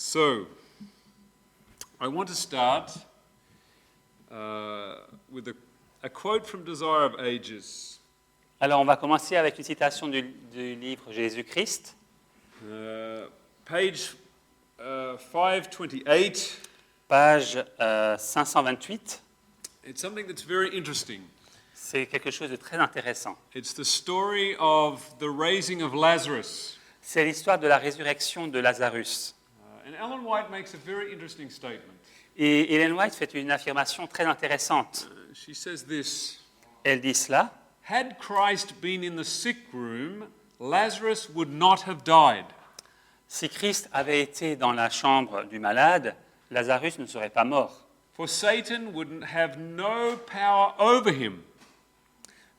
So, I want to start with a quote from Desire of Ages. Alors, on va commencer avec une citation du livre Jésus-Christ, Page 528. page 528. It's something that's very interesting. C'est quelque chose de très intéressant. It's the story of the raising of Lazarus. C'est l'histoire de la résurrection de Lazarus. And Ellen White makes a very interesting statement. Et Ellen White fait une affirmation très intéressante. She says this: Elle dit cela: Had Christ been in the sick room, Lazarus would not have died. si Christ avait été dans la chambre du malade, Lazarus ne serait pas mort. For Satan would have no power over him.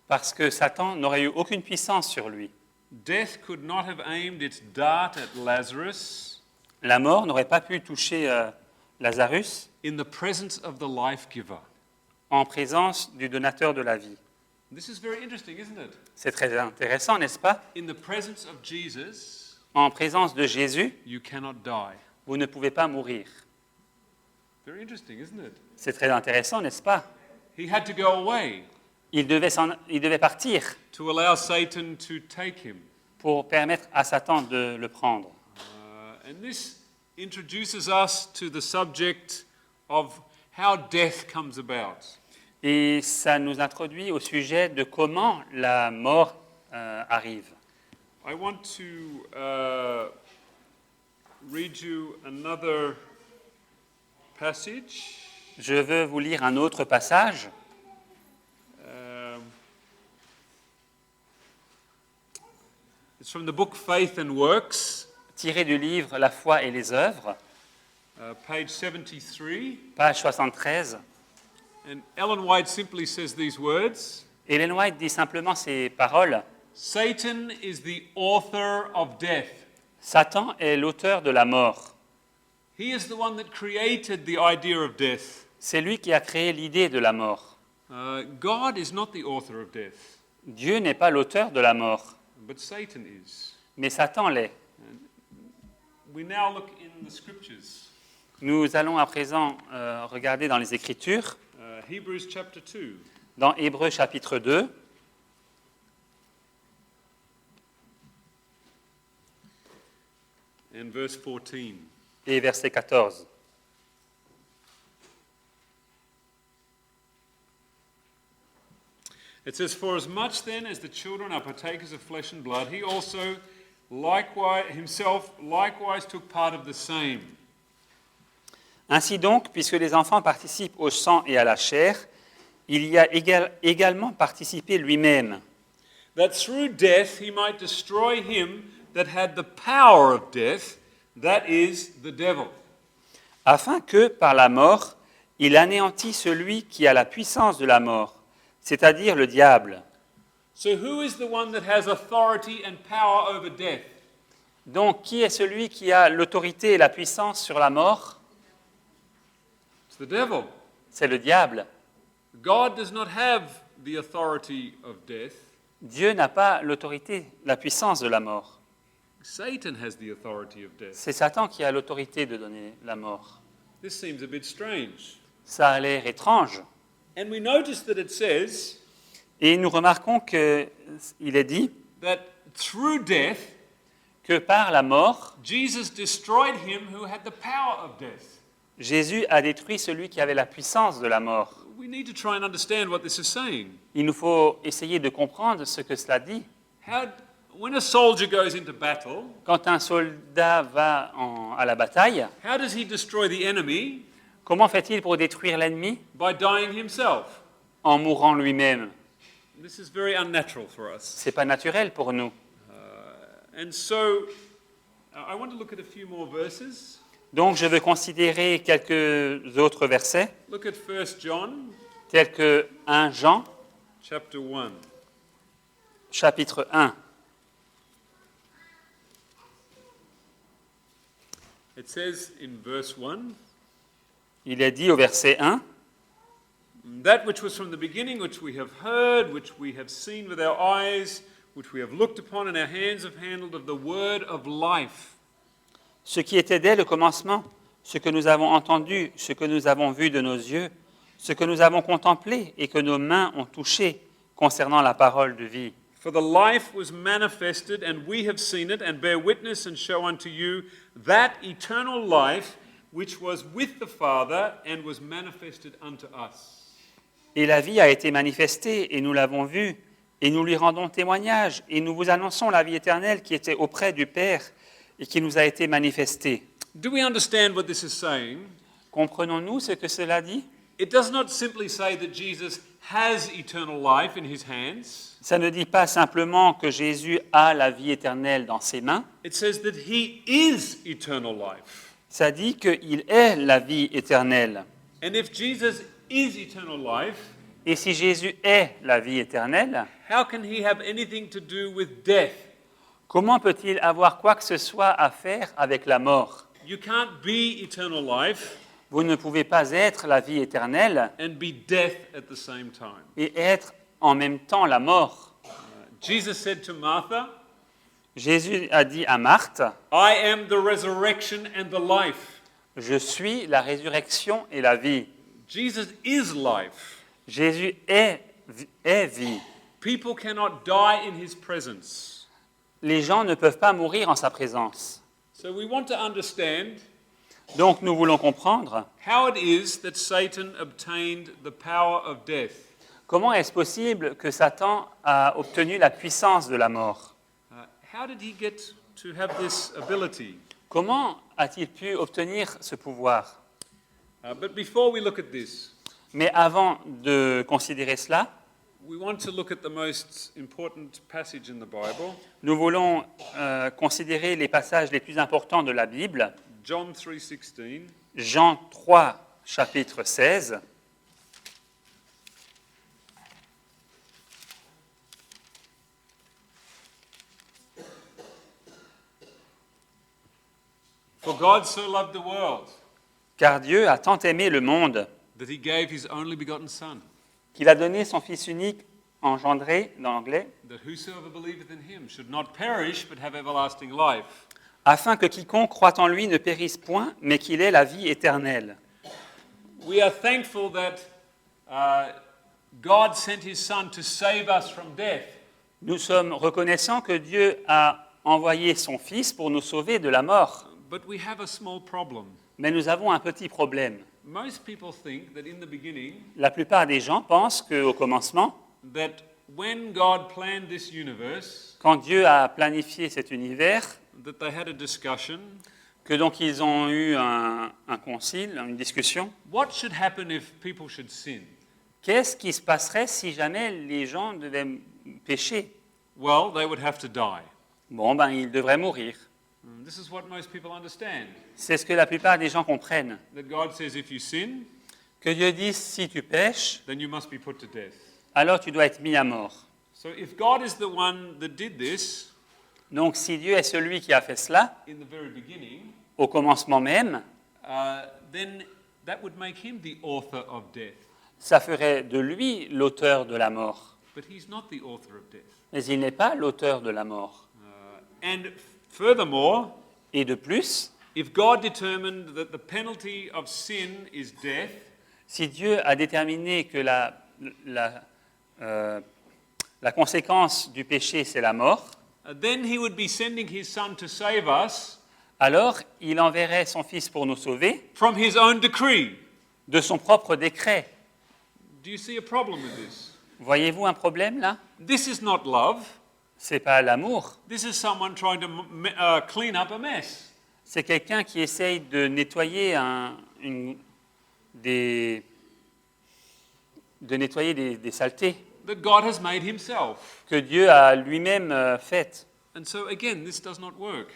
Parce que Satan n'aurait eu aucune puissance sur lui. Death could not have aimed its dart at Lazarus La mort n'aurait pas pu toucher Lazarus in the presence of the life giver. en présence du donateur de la vie. This is very interesting, isn't it? C'est très intéressant, n'est-ce pas? In the presence of Jesus, En présence de Jésus, you cannot die. vous ne pouvez pas mourir. Very interesting, isn't it? C'est très intéressant, n'est-ce pas? He had to go away Il devait partir to allow Satan to take him. pour permettre à Satan de le prendre. And this introduces us to the subject of how death comes about. Et ça nous introduit au sujet de comment la mort arrive. I want to read you another passage. Je veux vous lire un autre passage. It's from the book Faith and Works, Tiré du livre La foi et les œuvres, page 73. page 73. And Ellen White simply says these words: Ellen White dit simplement ces paroles: Satan is the author of death. Satan est l'auteur de la mort. He is the one that created the idea of death. C'est lui qui a créé l'idée de la mort. God is not the author of death, Dieu n'est pas l'auteur de la mort, but Satan is. mais Satan l'est. We now look in the scriptures. Nous allons à présent regarder dans les Écritures, Hebrews chapter 2. dans Hébreux chapitre 2, And verse 14. et verset 14. It says, For as much then as the children are partakers of flesh and blood, he also himself likewise took part of the same. Ainsi donc, puisque les enfants participent au sang et à la chair, il y a également participé lui-même, That through death he might destroy him that had the power of death, that is, the devil. afin que, par la mort, il anéantit celui qui a la puissance de la mort, c'est-à-dire le diable. So who is the one that has authority and power over death? Donc, qui est celui qui a l'autorité et la puissance sur la mort? It's the devil. C'est le diable. God does not have the authority of death. Dieu n'a pas l'autorité, la puissance de la mort. Satan has the authority of death. C'est Satan qui a l'autorité de donner la mort. This seems a bit strange. Ça a l'air étrange. And we notice that it says Et nous remarquons qu'il est dit that through death, que par la mort, Jesus destroyed him who had the power of death. Jésus a détruit celui qui avait la puissance de la mort. We need to try and understand what this is saying. Il nous faut essayer de comprendre ce que cela dit. When a soldier goes into battle, Quand un soldat va à la bataille, how does he destroy the enemy? comment fait-il pour détruire l'ennemi? By dying himself. En mourant lui-même. This is very unnatural for us. Ce n'est pas naturel pour nous. And so, I want to look at a few more verses. Donc je veux considérer quelques autres versets, Look at 1 John, tels que 1 Jean, chapter 1. chapitre 1. It says in verse 1, Il est dit au verset 1, That which was from the beginning, which we have heard, which we have seen with our eyes, which we have looked upon and our hands have handled of the word of life. ce qui était dès le commencement, ce que nous avons entendu, ce que nous avons vu de nos yeux, ce que nous avons contemplé et que nos mains ont touché concernant la parole de vie. For the life was manifested, and we have seen it, and bear witness and show unto you that eternal life which was with the Father and was manifested unto us. Et la vie a été manifestée, et nous l'avons vue, et nous lui rendons témoignage, et nous vous annonçons la vie éternelle qui était auprès du Père et qui nous a été manifestée. Do we understand what this is saying? Comprenons-nous ce que cela dit? It does not simply say that Jesus has eternal life in his hands. Ça ne dit pas simplement que Jésus a la vie éternelle dans ses mains, It says that he is eternal life. ça dit qu'il est la vie éternelle. And if Jesus is eternal life, Et si Jésus est la vie éternelle, how can he have anything to do with death? comment peut-il avoir quoi que ce soit à faire avec la mort? You can't be eternal life Vous ne pouvez pas être la vie éternelle and be death at the same time. et être en même temps la mort. Jesus said to Martha, Jésus a dit à Marthe, I am the resurrection and the life. je suis la résurrection et la vie. Jesus is life. Jésus est vie. People cannot die in his presence. Les gens ne peuvent pas mourir en sa présence. So we want to understand Donc nous voulons comprendre how it is that Satan obtained the power of death. comment est-ce possible que Satan a obtenu la puissance de la mort. How did he get to have this ability? Comment a-t-il pu obtenir ce pouvoir? But before we look at this, Mais avant de considérer cela, we want to look at the most important passage in the Bible, nous voulons considérer les passages les plus importants de la Bible. John 3:16. Jean 3, chapitre 16. For God so loved the world Car Dieu a tant aimé le monde that he gave his only begotten Son, qu'il a donné son Fils unique engendré, dans l'anglais, that whosoever believeth in him should not perish but have everlasting life. afin que quiconque croit en lui ne périsse point, mais qu'il ait la vie éternelle. We are thankful that God sent his Son to save us from death. Nous sommes reconnaissants que Dieu a envoyé son Fils pour nous sauver de la mort. But we have a small problem. Mais nous avons un petit problème. Most people think that in the beginning, La plupart des gens pensent qu'au commencement, that when God planned this universe, quand Dieu a planifié cet univers, that they had a discussion. que donc ils ont eu un concile, une discussion. What should happen if people should sin? Qu'est-ce qui se passerait si jamais les gens devaient pécher? Well, they would have to die. Bon, ben ils devraient mourir. This is what most people understand. C'est ce que la plupart des gens comprennent. That God says if you sin, Que Dieu dise, si tu pèches, then you must be put to death. alors tu dois être mis à mort. So if God is the one that did this Donc si Dieu est celui qui a fait cela, in the very beginning, au commencement même, then that would make him the author of death. ça ferait de lui l'auteur de la mort. But he's not the author of death. Mais il n'est pas l'auteur de la mort. And furthermore, Et de plus, if God determined that the penalty of sin is death, si Dieu a déterminé que la conséquence du péché, c'est la mort, then he would be sending his Son to save us alors il enverrait son Fils pour nous sauver from his own decree. de son propre décret. Do you see a problem with this? Voyez-vous un problème là? This is not love. C'est pas l'amour, This is someone trying to clean up a mess. c'est quelqu'un qui essaye de nettoyer des saletés That God has made himself. que Dieu a lui-même faites. And so again, this does not work.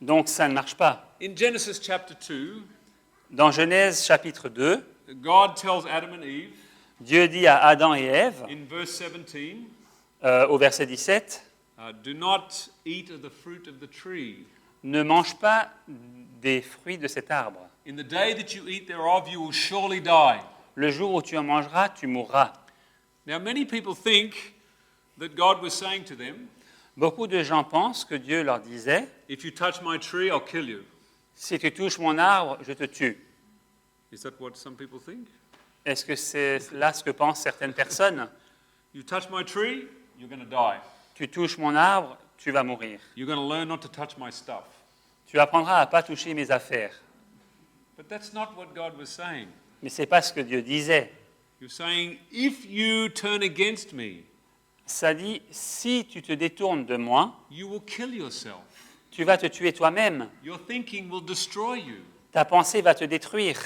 Donc ça ne marche pas. In Genesis chapter 2, Dans Genèse chapitre 2, God tells Adam and Eve Dieu dit à Adam et Ève, in verse 17, au verset 17, do not eat of the fruit of the tree. ne mange pas des fruits de cet arbre. In the day that you eat thereof, you will surely die. Le jour où tu en mangeras, tu mourras. Now, many people think that God was saying to them, Beaucoup de gens pensent que Dieu leur disait, if you touch my tree, I'll kill you. Si tu touches mon arbre, je te tue. Is that what some people think? Est-ce que c'est là ce que pensent certaines personnes? You touch my tree, you're going to die. Tu touches mon arbre, tu vas mourir. You're going to learn not to touch my stuff. Tu apprendras à ne pas toucher mes affaires. But that's not what God was saying. Mais ce n'est pas ce que Dieu disait. You're saying, if you turn against me, Ça dit, si tu te détournes de moi, you will kill yourself. tu vas te tuer toi-même. Your thinking will destroy you. Ta pensée va te détruire.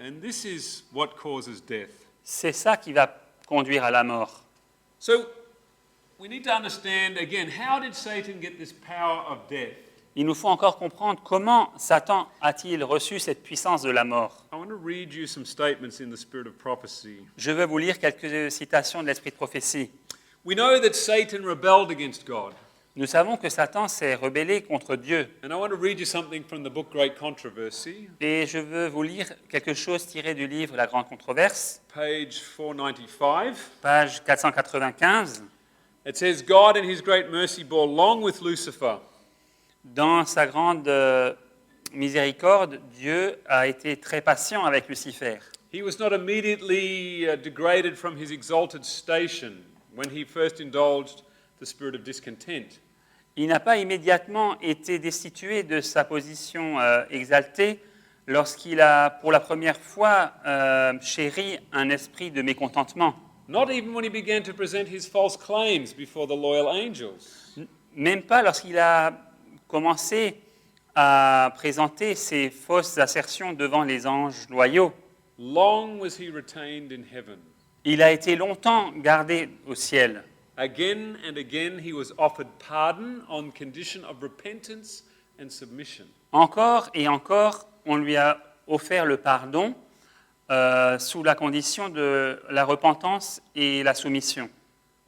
And this is what causes death. C'est ça qui va conduire à la mort. So we need to understand again, how did Satan get this power of death? Il nous faut encore comprendre comment Satan a-t-il reçu cette puissance de la mort. I want to read you some statements in the spirit of prophecy. Je vais vous lire quelques citations de l'esprit de prophétie. We know that Satan rebelled against God. Nous savons que Satan s'est rebellé contre Dieu. And I want to read you something from the book Great Controversy, Et je veux vous lire quelque chose tiré du livre La Grande Controverse, page 495. page 495. It says, God in his great mercy bore long with Lucifer. Dans sa grande miséricorde, Dieu a été très patient avec Lucifer. He was not immediately degraded from his exalted station when he first indulged the spirit of discontent. Il n'a pas immédiatement été destitué de sa position exaltée lorsqu'il a, pour la première fois, chéri un esprit de mécontentement. Not even when he began to present his false claims before the loyal angels. Même pas lorsqu'il a commencé à présenter ses fausses assertions devant les anges loyaux. Long was he retained in heaven. Il a été longtemps gardé au ciel. Again and again he was offered pardon on condition of repentance and submission. Encore et encore, on lui a offert le pardon sous la condition de la repentance et la soumission.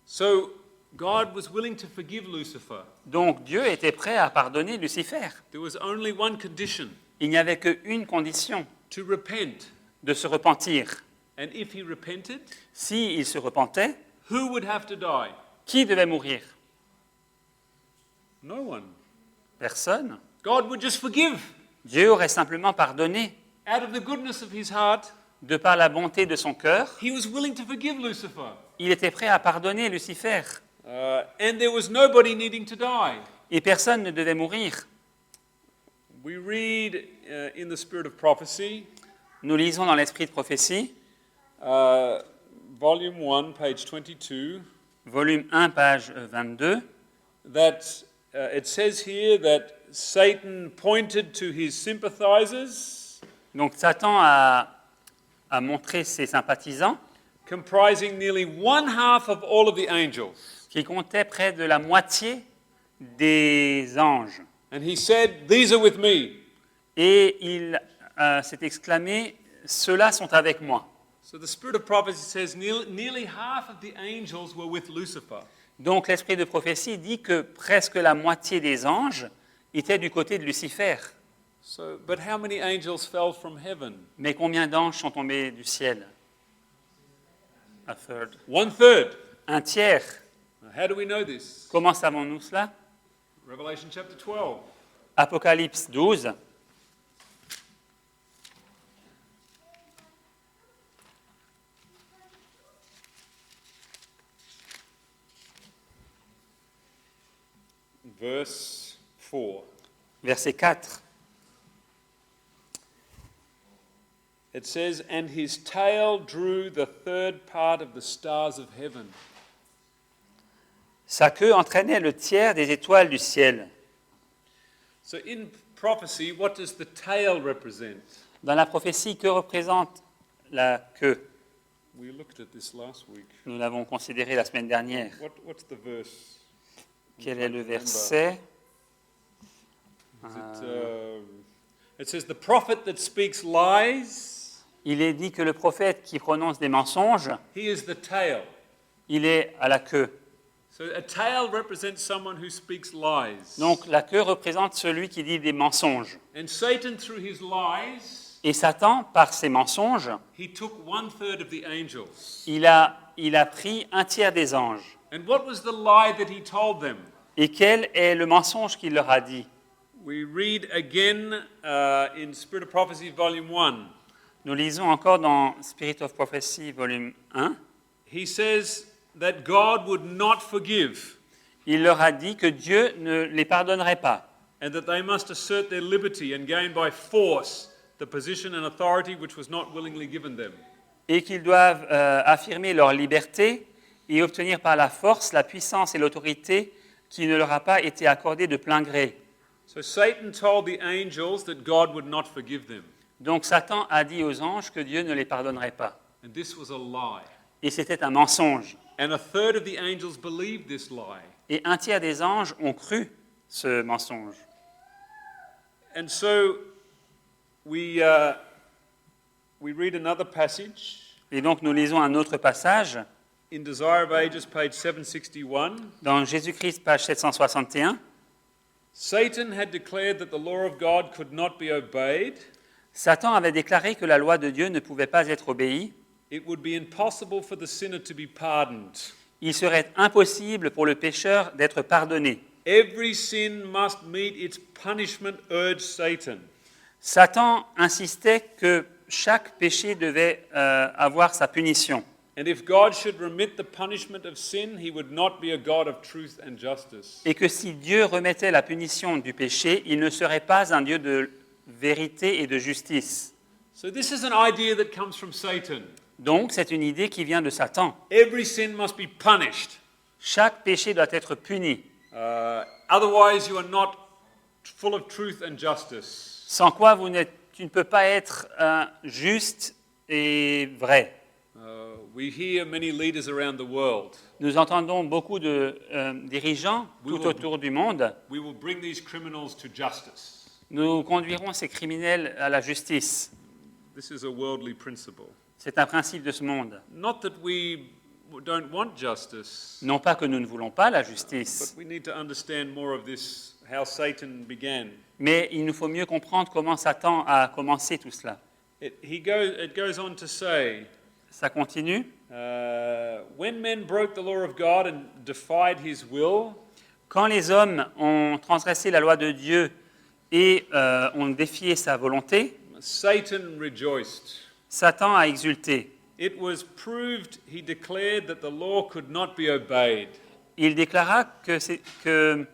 So God was willing to forgive Lucifer. Donc Dieu était prêt à pardonner Lucifer. There was only one condition, Il n'y avait qu'une condition, to repent. de se repentir. And if he repented, S'il se repentait, who would have to die? qui devait mourir? No one. Personne. God would just forgive. Dieu aurait simplement pardonné. Out of the goodness of his heart, De par la bonté de son cœur, he was willing to forgive Lucifer. il était prêt à pardonner Lucifer. And there was nobody needing to die. Et personne ne devait mourir. We read in the spirit of prophecy, Nous lisons dans l'esprit de prophétie, volume 1, page 22, volume 1, page 22, that it says here that Satan pointed to his sympathizers, donc Satan a montré ses sympathisants, comprising nearly one half of all of the angels. qui comptaient près de la moitié des anges. And he said, "These are with me." Et il s'est exclamé, « Ceux-là sont avec moi ». So the spirit of prophecy says nearly half of the angels were with Lucifer. Donc l'esprit de prophétie dit que presque la moitié des anges étaient du côté de Lucifer. So, but how many angels fell from heaven? Mais combien d'anges sont tombés du ciel? A third. 1/3. Un tiers. Now, how do we know this? Comment savons-nous cela? Revelation chapter 12. Apocalypse 12. Verse 4. Verset 4. It says, "And his tail drew the third part of the stars of heaven." Sa queue entraînait le tiers des étoiles du ciel. So in prophecy, what does the tail represent? Dans la prophétie, que représente la queue? We looked at this last week. Nous l'avons considéré la semaine dernière. What's the verse? Quel est le verset? It says, "The prophet that speaks lies, Il est dit que le prophète qui prononce des mensonges, he is the tail." il est à la queue. So a tail represents someone who speaks lies. Donc la queue représente celui qui dit des mensonges. And Satan, through his lies, Et Satan, par ses mensonges, he took 1/3 of the angels. il a pris un tiers des anges. And what was the lie that he told them? Et quel est le mensonge qu'il leur a dit? We read again in Spirit of Prophecy, Volume 1. Nous lisons encore dans Spirit of Prophecy, volume 1. He says that God would not forgive Il leur a dit que Dieu ne les pardonnerait pas and that they must assert their liberty and gain by force the position and authority which was not willingly given them. et qu'ils doivent affirmer leur liberté et obtenir par la force la puissance et l'autorité qui ne leur a pas été accordée de plein gré. So Satan told the angels that God would not forgive them. Donc Satan a dit aux anges que Dieu ne les pardonnerait pas. And this was a lie. Et c'était un mensonge. And a third of the angels believed this lie. Et un tiers des anges ont cru ce mensonge. And so we read another passage Et donc nous lisons un autre passage in Desire of Ages, page 761. dans Jésus-Christ, page 761. Satan had declared that the law of God could not be obeyed. Satan avait déclaré que la loi de Dieu ne pouvait pas être obéie. It would be impossible for the sinner to be pardoned. Il serait impossible pour le pécheur d'être pardonné. Every sin must meet its punishment, urged Satan. Satan insistait que chaque péché devait avoir sa punition. And if God should remit the punishment of sin, he would not be a God of truth and justice. Et que si Dieu remettait la punition du péché, il ne serait pas un Dieu de vérité et de justice. So this is an idea that comes from Satan. Donc c'est une idée qui vient de Satan. Every sin must be punished. Chaque péché doit être puni. Otherwise, you are not full of truth and justice. Sans quoi tu ne peux pas être juste et vrai. We hear many leaders around the world. Nous entendons beaucoup de dirigeants tout autour du monde. We will bring these criminals to justice. Nous conduirons ces criminels à la justice. This is a worldly principle. C'est un principe de ce monde. Not that we don't want justice, Non pas que nous ne voulons pas la justice, but we need to understand more of this, how Satan began. mais il nous faut mieux comprendre comment Satan a commencé tout cela. It goes on to say, Ça continue. when men broke the law of God and defied his will, Quand les hommes ont transgressé la loi de Dieu et ont défié sa volonté, Satan rejoiced. Satan a exulté. It was proved, he declared, that the law could not be obeyed. Il déclara que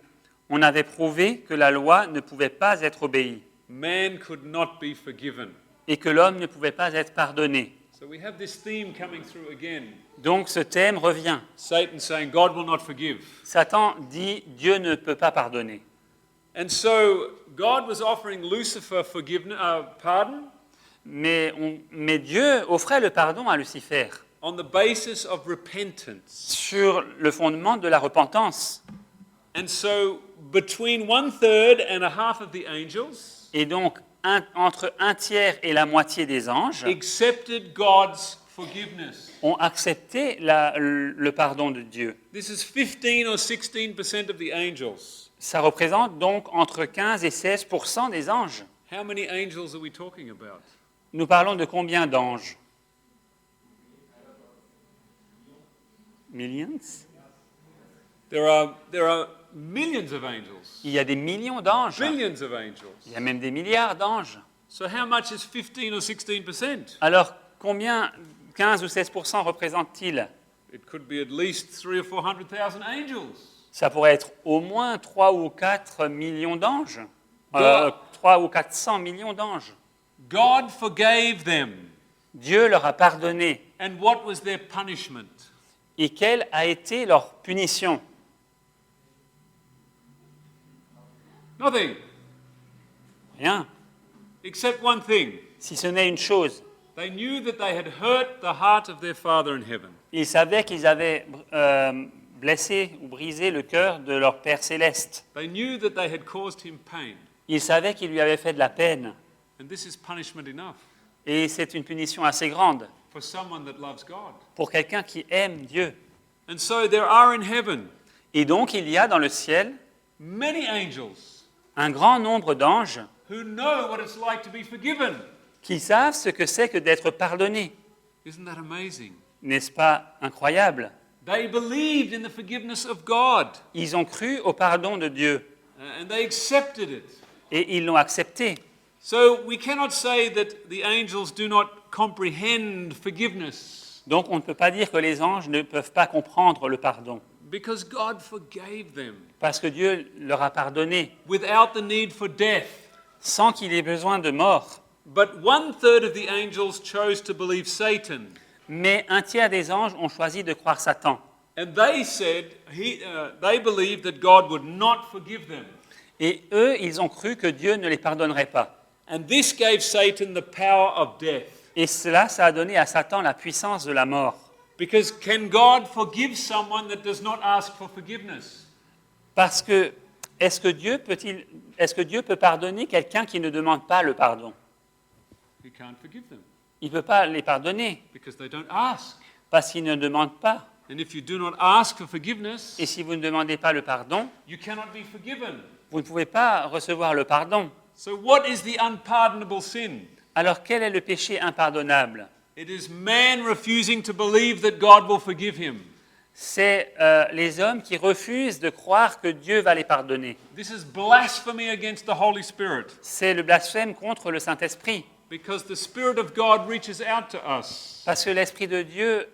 on avait prouvé que la loi ne pouvait pas être obéie Man could not be forgiven. et que l'homme ne pouvait pas être pardonné. So we have this theme coming through again. Donc ce thème revient. Satan saying, God will not forgive. Satan dit Dieu ne peut pas pardonner. And so God was offering Lucifer pardon Mais Dieu offrait le pardon à Lucifer on the basis of repentance. sur le fondement de la repentance. And so between 1/3 and a half of the angels Et donc, entre un tiers et la moitié des anges accepted God's forgiveness. ont accepté le pardon de Dieu. This is 15 or 16% of the angels. Ça représente donc entre 15 et 16% des anges. How many angels are we talking about? Nous parlons de combien d'anges? Millions? There are millions of angels. Il y a des millions d'anges. Billions of angels. Il y a même des milliards d'anges. So how much is 15 or 16%? Alors, combien 15 ou 16% représentent-ils? It could be at least 300,000 or 400,000 angels. Ça pourrait être au moins 3 ou 4 millions d'anges. 3 ou 400 millions d'anges. God forgave them. Dieu leur a pardonné. And what was their punishment? Et quelle a été leur punition? Nothing, Rien. except one thing. Si ce n'est une chose. They knew that they had hurt the heart of their Father in heaven. Ils savaient qu'ils avaient blessé ou brisé le cœur de leur Père céleste. They knew that they had caused him pain. Ils savaient qu'ils lui avaient fait de la peine. And this is punishment enough Et c'est une punition assez grande for someone that loves God. pour quelqu'un qui aime Dieu. And so there are in heaven Et donc il y a dans le ciel many angels un grand nombre d'anges who know what it's like to be forgiven. qui savent ce que c'est que d'être pardonnés. Isn't that amazing? N'est-ce pas incroyable? They believed in the forgiveness of God Ils ont cru au pardon de Dieu and they accepted it. Et ils l'ont accepté. So we cannot say that the angels do not comprehend forgiveness, Donc on ne peut pas dire que les anges ne peuvent pas comprendre le pardon, because God forgave them parce que Dieu leur a pardonné without the need for death. sans qu'il ait besoin de mort. But 1/3 of the angels chose to believe Satan. Mais un tiers des anges ont choisi de croire Satan. And they said, they believed that God would not forgive them. Et eux, ils ont cru que Dieu ne les pardonnerait pas. And this gave Satan the power of death. Et cela, ça a donné à Satan la puissance de la mort. Because can God forgive someone that does not ask for forgiveness? Parce que, est-ce que Dieu peut pardonner quelqu'un qui ne demande pas le pardon? He can't forgive them Il ne peut pas les pardonner because they don't ask. parce qu'ils ne demandent pas. And if you do not ask for forgiveness, Et si vous ne demandez pas le pardon, you cannot be forgiven. vous ne pouvez pas recevoir le pardon. So what is the unpardonable sin? Alors quel est le péché impardonnable? It is man refusing to believe that God will forgive him. C'est les hommes qui refusent de croire que Dieu va les pardonner. This is blasphemy against the Holy Spirit, C'est le blasphème contre le Saint-Esprit. because the Spirit of God reaches out to us, Parce que l'Esprit de Dieu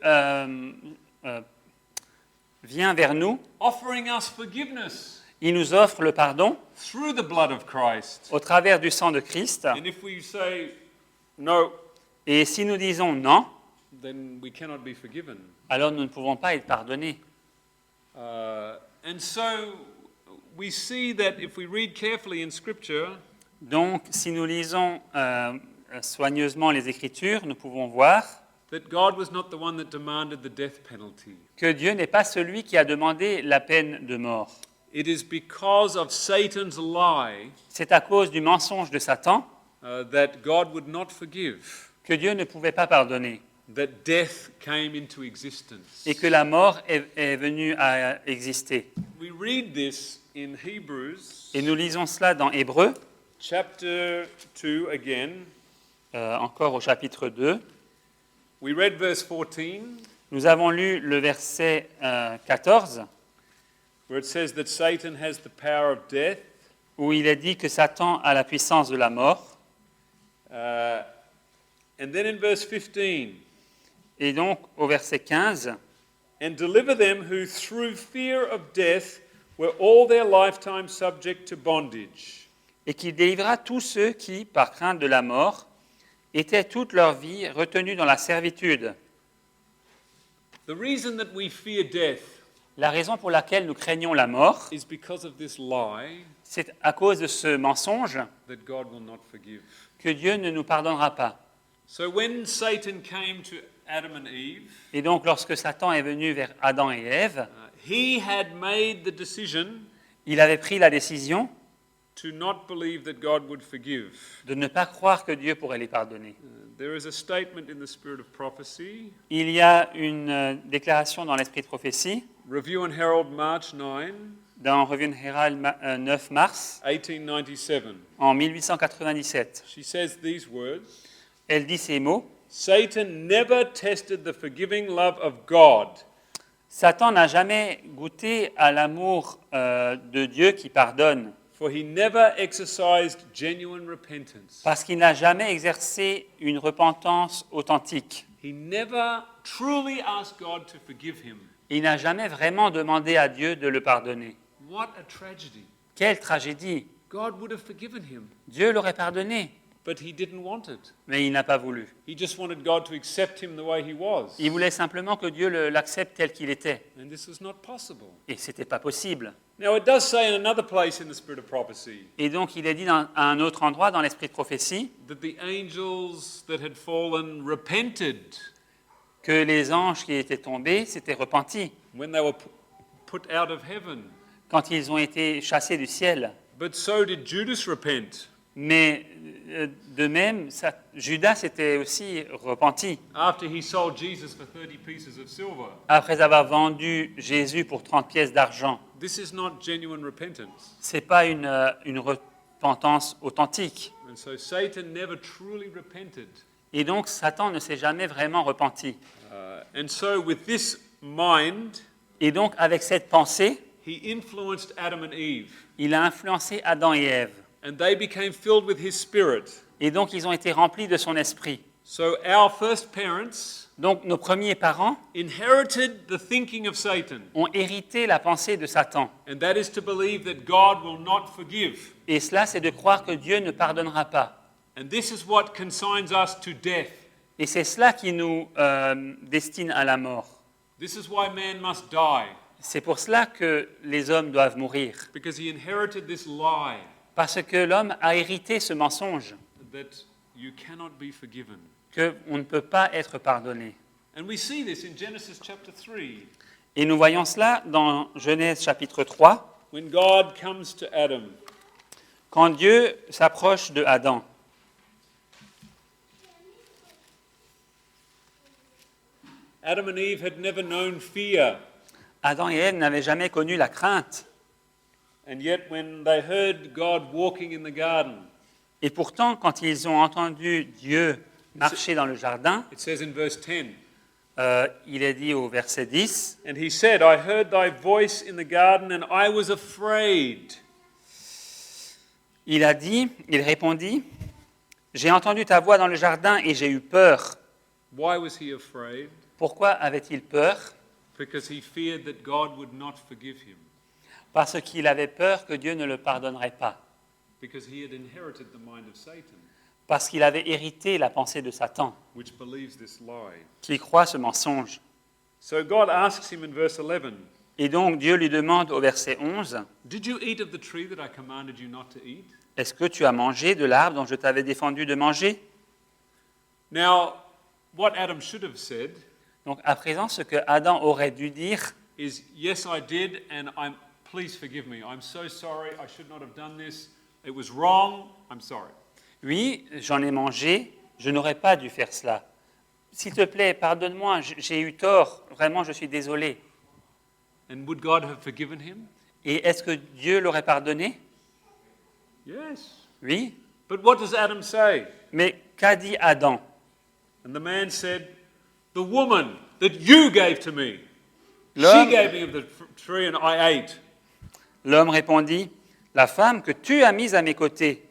vient vers nous, offering us forgiveness il nous offre le pardon through the blood of Christ. au travers du sang de Christ. And if we say no, Et si nous disons non, then we cannot be forgiven. alors nous ne pouvons pas être pardonnés. And so we see that if we read carefully in Scripture, Donc, si nous lisons soigneusement les Écritures, nous pouvons voir that God was not the one that demanded the death penalty. que Dieu n'est pas celui qui a demandé la peine de mort. It is because of Satan's lie C'est à cause du mensonge de Satan that God would not forgive, que Dieu ne pouvait pas pardonner that death came into existence. et que la mort est venue à exister. We read this in Hebrews Et nous lisons cela dans Hébreux, chapter 2 again. encore au chapitre 2. We read verse 14, Nous avons lu le verset 14, where it says that Satan has the power of death. où il est dit que Satan a la puissance de la mort. And then in verse 15, Et donc, au verset 15, and deliver them who through fear of death were all their lifetime subject to bondage. et qu'il délivra tous ceux qui, par crainte de la mort, étaient toute leur vie retenus dans la servitude. The reason that we fear death La raison pour laquelle nous craignons la mort, is because of this lie c'est à cause de ce mensonge that God will not forgive. que Dieu ne nous pardonnera pas. So when Satan came to Adam and Eve, Et donc, lorsque Satan est venu vers Adam et Ève, he had made the decision il avait pris la décision to not believe that God would forgive. de ne pas croire que Dieu pourrait les pardonner. There is a statement in the spirit of prophecy, Il y a une déclaration dans l'esprit de prophétie, Review and Herald, March 9, dans Revue and Herald 9 mars, 1897. en 1897. She says these words, Elle dit ces mots: Satan never tested the forgiving love of God, Satan n'a jamais goûté à l'amour de Dieu qui pardonne, for he never exercised genuine repentance. parce qu'il n'a jamais exercé une repentance authentique. He never truly asked God to forgive him. Il n'a jamais vraiment demandé à Dieu de le pardonner. What a tragedy. Quelle tragédie! God would have forgiven him, Dieu l'aurait pardonné, but he didn't want it. mais il n'a pas voulu. He just wanted God to accept him the way he was. Il voulait simplement que Dieu l'accepte tel qu'il était. And this was not possible. Et ce n'était pas possible. Now, it does say in another place in the spirit of prophecy Et donc, il est dit à un autre endroit dans l'esprit de prophétie that the angels that had fallen repented que les anges qui étaient tombés s'étaient repentis when they were put out of heaven. quand ils ont été chassés du ciel. But so did Judas repent Mais de même, Judas s'était aussi repenti after he sold Jesus for 30 pieces of silver. après avoir vendu Jésus pour 30 pièces d'argent. This is not genuine repentance. Ce n'est pas une repentance authentique. And so Satan never truly repented. Et donc, Satan ne s'est jamais vraiment repenti. And so with this mind, Et donc, avec cette pensée, he influenced Adam and Eve il a influencé Adam et Ève and they became filled with his spirit. Et donc, ils ont été remplis de son esprit. So our first parents Donc, nos premiers parents inherited the thinking of Satan, ont hérité la pensée de Satan. and that is to believe that God will not forgive. Et cela, c'est de croire que Dieu ne pardonnera pas. And this is what consigns us to death. Et c'est cela qui nous destine à la mort. This is why man must die, C'est pour cela que les hommes doivent mourir. because he inherited this lie Parce que l'homme a hérité ce mensonge, that you cannot be forgiven. qu'on ne peut pas être pardonné. And we see this in Genesis chapter 3, Et nous voyons cela dans Genèse chapitre 3, when God comes to Adam. quand Dieu s'approche de Adam. Adam and Eve had never known fear, Adam et Ève n'avaient jamais connu la crainte. and yet when they heard God walking in the garden, Et pourtant, quand ils ont entendu Dieu marcher dans le jardin, it says in verse 10, il est dit au verset 10, and he said, I heard thy voice in the garden, and I was afraid. il répondit, j'ai entendu ta voix dans le jardin et j'ai eu peur. Why was he afraid? Pourquoi avait-il peur? Because he feared that God would not forgive him, Parce qu'il avait peur que Dieu ne le pardonnerait pas. because he had inherited the mind of Satan, Parce qu'il avait hérité la pensée de Satan, which believes this lie. qui croit ce mensonge. So God asks him in verse 11, Et donc Dieu lui demande au verset 11, Did you eat of the tree that I commanded you not to eat? est-ce que tu as mangé de l'arbre dont je t'avais défendu de manger? Now, what Adam should have said Donc à présent, ce que Adam aurait dû dire, is, Yes, I did, and please forgive me. I'm so sorry. I should not have done this. It was wrong. I'm sorry. oui, j'en ai mangé, je n'aurais pas dû faire cela. S'il te plaît, pardonne-moi, j'ai eu tort, vraiment je suis désolé. And would God have forgiven him? Et est-ce que Dieu l'aurait pardonné? Yes. Oui. But what does Adam say? Mais qu'a dit Adam? And the man said, The woman that you gave to me, she L'homme gave me of the tree and I ate. l'homme répondit, la femme que tu as mise à mes côtés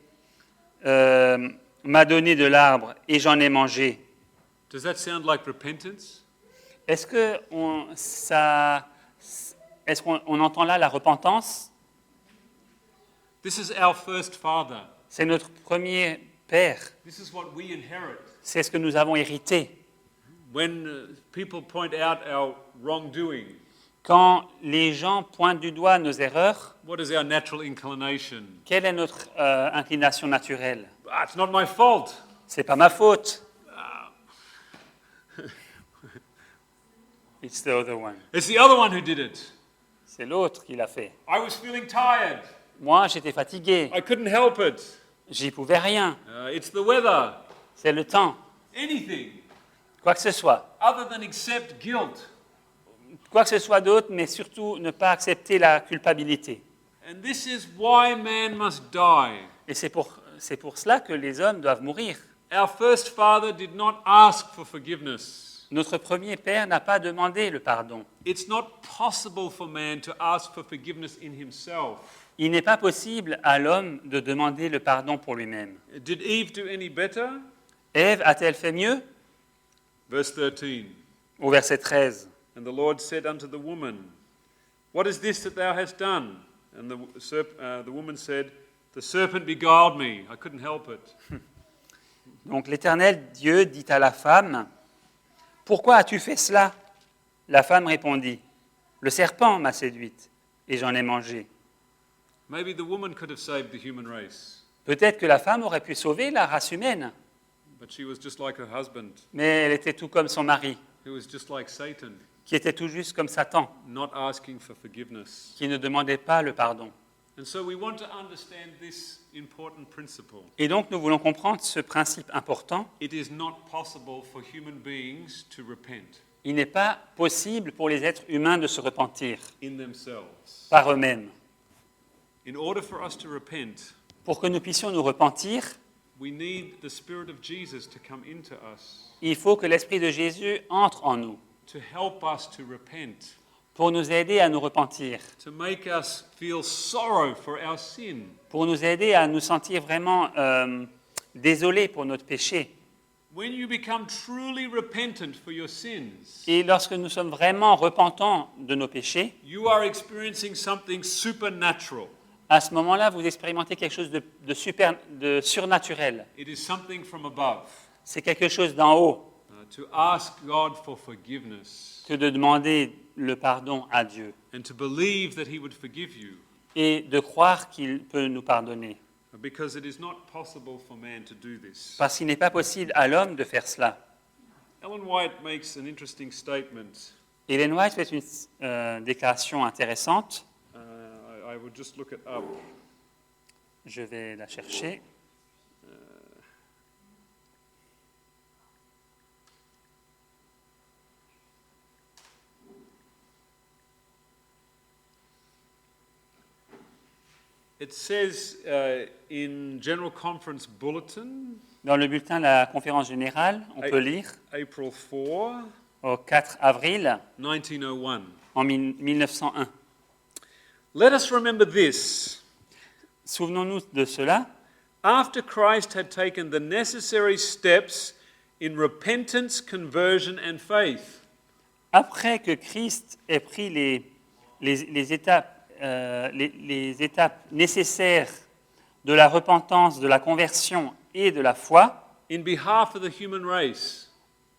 m'a donné de l'arbre et j'en ai mangé. Does that sound like repentance? Est-ce qu'on entend là la repentance? This is our first father. C'est notre premier père. This is what we inherit. C'est ce que nous avons hérité. When people point out our wrongdoing, Quand les gens pointent du doigt nos erreurs, what is our natural inclination? quelle est notre inclination naturelle? Ah, it's not my fault. C'est pas ma faute. It's the other one. It's the other one who did it. C'est l'autre qui l'a fait. I was feeling tired. Moi, j'étais fatigué. I couldn't help it. J'y pouvais rien. It's the weather. C'est le temps. Anything Quoi que ce soit. other than accept guilt. Quoi que ce soit d'autre, mais surtout ne pas accepter la culpabilité. And this is why man must die. Et c'est pour cela que les hommes doivent mourir. Our first father did not ask for forgiveness. Notre premier père n'a pas demandé le pardon. It's not possible for man to ask for forgiveness in himself. Il n'est pas possible à l'homme de demander le pardon pour lui-même. Did Eve do any better? Ève a-t-elle fait mieux? Verse 13. Au verset 13. And the Lord said unto the woman, What is this that thou hast done? And the woman said, The serpent beguiled me. I couldn't help it. Donc l'Éternel Dieu dit à la femme, « Pourquoi as-tu fait cela ?» La femme répondit, « Le serpent m'a séduite et j'en ai mangé. Maybe the woman could have saved the human race, » Peut-être que la femme aurait pu sauver la race humaine, but she was just like her husband, mais elle était tout comme son mari, who was just like Satan, qui était tout juste comme Satan, not asking for forgiveness. qui ne demandait pas le pardon. And so we want to understand this important principle. Et donc nous voulons comprendre ce principe important. It is not possible for human beings to repent Il n'est pas possible pour les êtres humains de se repentir in themselves. par eux-mêmes. In order for us to repent, Pour que nous puissions nous repentir, we need the Spirit of Jesus to come into us, il faut que l'Esprit de Jésus entre en nous to help us to repent. pour nous aider à nous repentir, to make us feel sorrow for our sin. pour nous aider à nous sentir vraiment désolés pour notre péché. When you become truly repentant for your sins, Et lorsque nous sommes vraiment repentants de nos péchés, you are experiencing something supernatural. à ce moment-là, vous expérimentez quelque chose de surnaturel. It is something from above. C'est quelque chose d'en haut To ask God for forgiveness que de demander le pardon à Dieu and to believe that He would forgive you, et de croire qu'il peut nous pardonner. because it is not possible for man to do this. Parce qu'il n'est pas possible à l'homme de faire cela. Ellen White makes an interesting statement. Ellen White fait une déclaration intéressante. I would just look it up. Je vais la chercher. It says in General Conference Bulletin, Dans le bulletin de la conférence générale, on peut lire April 4, au 4 avril 1901. en 1901. Let us remember this. Souvenons-nous de cela. After Christ had taken the necessary steps in repentance, conversion, and faith, Après que Christ ait pris les étapes nécessaires de la repentance, de la conversion et de la foi in behalf of the human race,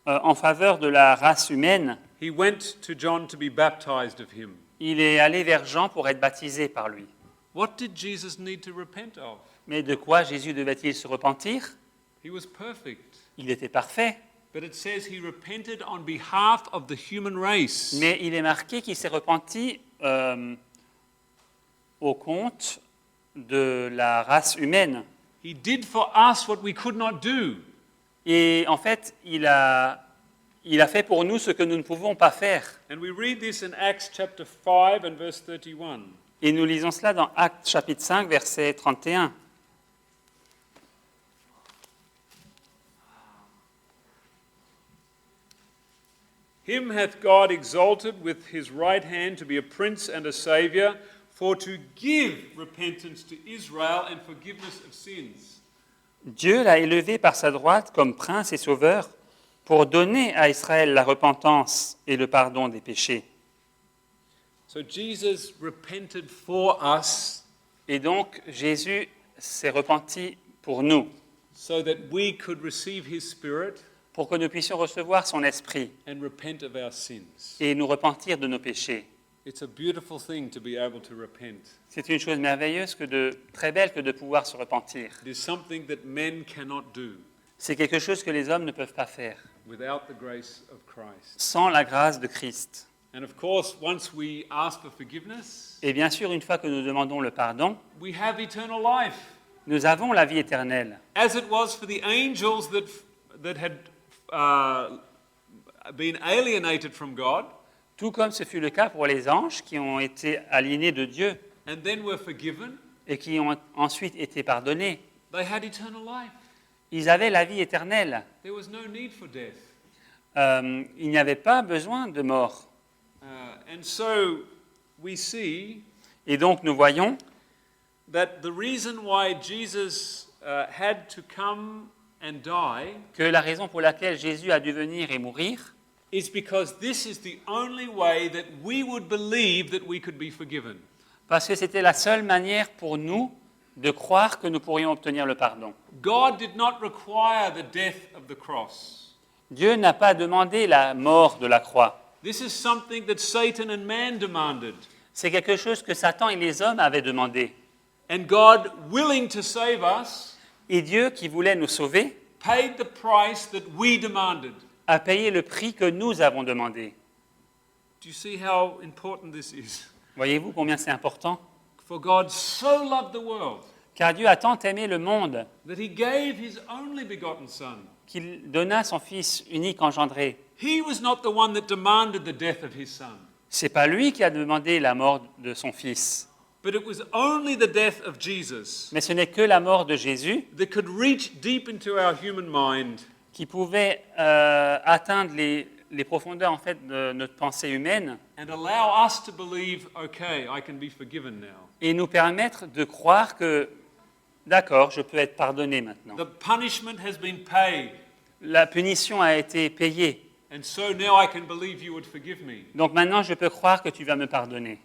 en faveur de la race humaine, he went to John to be baptized of him. il est allé vers Jean pour être baptisé par lui. What did Jesus need to repent of? Mais de quoi Jésus devait-il se repentir? He was perfect. Il était parfait, But it says he repented on behalf of the human race. mais il est marqué qu'il s'est repenti au compte de la race humaine. He did for us what we could not do. Et en fait, il a fait pour nous ce que nous ne pouvons pas faire. And we read this in Acts chapter 5 and verse 31. Et nous lisons cela dans Actes chapitre 5, verset 31. Him hath God exalted with his right hand to be a prince and a saviour, for to give repentance to Israel and forgiveness of sins. Dieu l'a élevé par sa droite comme prince et sauveur pour donner à Israël la repentance et le pardon des péchés. So Jesus repented for us Et donc Jésus s'est repenti pour nous, so that we could receive his spirit pour que nous puissions recevoir son esprit and repent of our sins. et nous repentir de nos péchés. It's a beautiful thing to be able to repent. C'est une chose merveilleuse, très belle que de pouvoir se repentir. It is something that men cannot do C'est quelque chose que les hommes ne peuvent pas faire without the grace of Christ. sans la grâce de Christ. And of course, once we ask for forgiveness, Et bien sûr, une fois que nous demandons le pardon, we have eternal life. nous avons la vie éternelle. As it was for the angels that had been alienated from God Tout comme ce fut le cas pour les anges qui ont été aliénés de Dieu and then were forgiven, et qui ont ensuite été pardonnés. they had eternal life. Ils avaient la vie éternelle. There was no need for death. Il n'y avait pas besoin de mort. And so we see Et donc nous voyons that the reason why Jesus had to come and die que la raison pour laquelle Jésus a dû venir et mourir, is because this is the only way that we would believe that we could be forgiven. parce que c'était la seule manière pour nous de croire que nous pourrions obtenir le pardon. God did not require the death of the cross. Dieu n'a pas demandé la mort de la croix. This is something that Satan and man demanded. C'est quelque chose que Satan et les hommes avaient demandé. And God, willing to save us, Et Dieu, qui voulait nous sauver, paid the price that we demanded. a payé le prix que nous avons demandé. Do you see how important this is? Voyez-vous combien c'est important? For God so loved the world Car Dieu a tant aimé le monde that he gave his only begotten Son. qu'il donna son Fils unique engendré. He was not the one that demanded the death of his Son, C'est pas lui qui a demandé la mort de son Fils, but it was only the death of Jesus mais ce n'est que la mort de Jésus that could reach deep into our human mind qui pouvait atteindre les profondeurs en fait de notre pensée humaine and allow us to believe, okay, I can be forgiven now. et nous permettre de croire que, d'accord, je peux être pardonné maintenant. The punishment has been paid, La punition a été payée. and so now I can believe you would forgive me. Donc maintenant, je peux croire que tu vas me pardonner.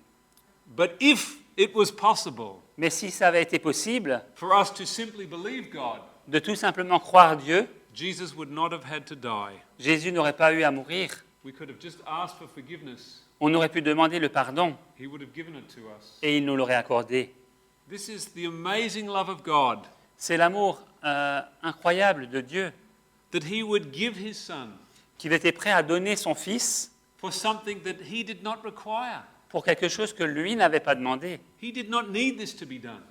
But if it was possible Mais si ça avait été possible, for us to simply believe God, de tout simplement croire Dieu, Jesus would not have had to die. Jésus n'aurait pas eu à mourir. We could have just asked for forgiveness. On aurait pu demander le pardon He would have given it to us. et il nous l'aurait accordé. This is the amazing love of God, C'est l'amour incroyable de Dieu that he would give his son qui était prêt à donner son Fils for something that he did not require. pour quelque chose que lui n'avait pas demandé. He did not need this to be done,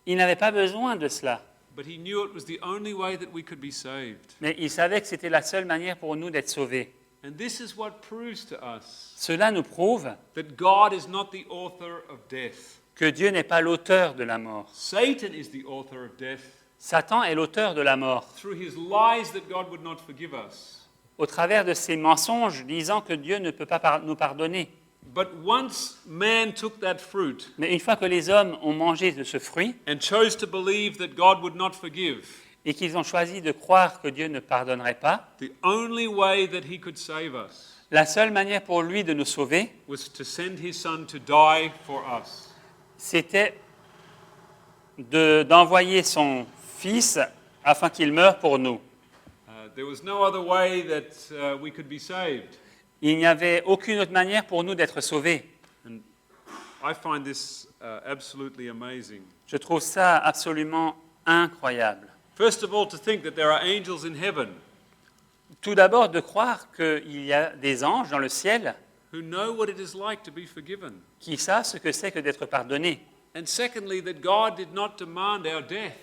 Il n'avait pas besoin de cela, but he knew it was the only way that we could be saved. mais il savait que c'était la seule manière pour nous d'être sauvés. And this is what proves to us Cela nous prouve that God is not the author of death. que Dieu n'est pas l'auteur de la mort. Satan is the author of death Satan est l'auteur de la mort, through his lies that God would not forgive us. au travers de ses mensonges disant que Dieu ne peut pas nous pardonner. But once man took that fruit Mais une fois que les hommes ont mangé de ce fruit and chose to believe that God would not forgive, et qu'ils ont choisi de croire que Dieu ne pardonnerait pas, the only way that he could save us la seule manière pour lui de nous sauver, was to send his son to die for us. c'était d'envoyer son Fils afin qu'il meure pour nous. There was no other way that we could be saved. Il n'y avait aucune autre manière pour nous d'être sauvés. And I find this absolutely amazing. Je trouve ça absolument incroyable. First of all, to think that there are angels in heaven Tout d'abord, de croire qu'il y a des anges dans le ciel who know what it is like to be forgiven. qui savent ce que c'est que d'être pardonnés. And secondly, that God did not demand our death,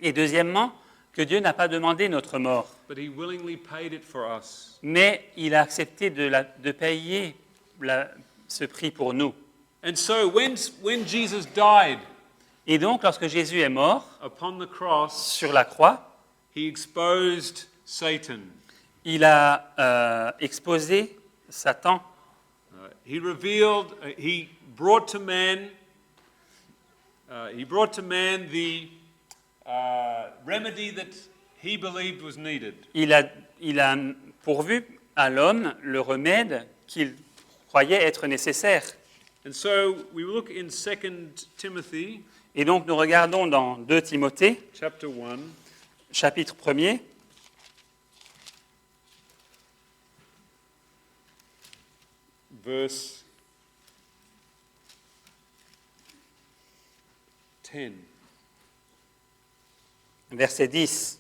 Et deuxièmement, que Dieu n'a pas demandé notre mort, but he willingly paid it for us. mais il a accepté de payer ce prix pour nous. And so when Jesus died Et donc, lorsque Jésus est mort upon the cross, sur la croix, he exposed Satan. il a exposé Satan. He revealed, he brought to man the remedy that he believed was needed. Il a pourvu à l'homme le remède qu'il croyait être nécessaire. And so we look in 2 Timothy Et donc, nous regardons dans 2 Timothée, chapter 1, chapitre 1er, verse 10. verset 10.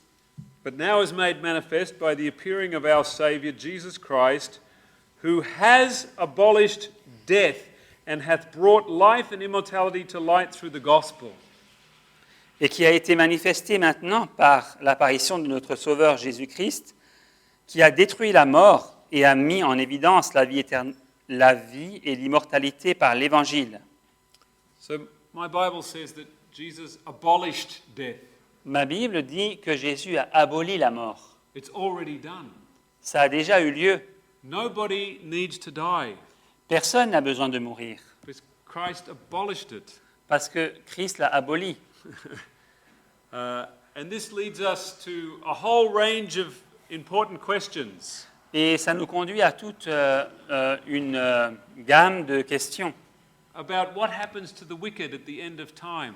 But now is made manifest by the appearing of our Saviour Jesus Christ, who has abolished death and hath brought life and immortality to light through the gospel. Et qui a été manifesté maintenant par l'apparition de notre Sauveur Jésus-Christ, qui a détruit la mort et a mis en évidence la vie et l'immortalité par l'Évangile. So my Bible says that Jesus abolished death. Ma Bible dit que Jésus a aboli la mort. It's already done. Ça a déjà eu lieu. Nobody needs to die Personne n'a besoin de mourir, because Christ abolished it. parce que Christ l'a aboli. And this leads us to a whole range of important questions. Et ça nous conduit à toute une gamme de questions About what happens to the wicked at the end of time.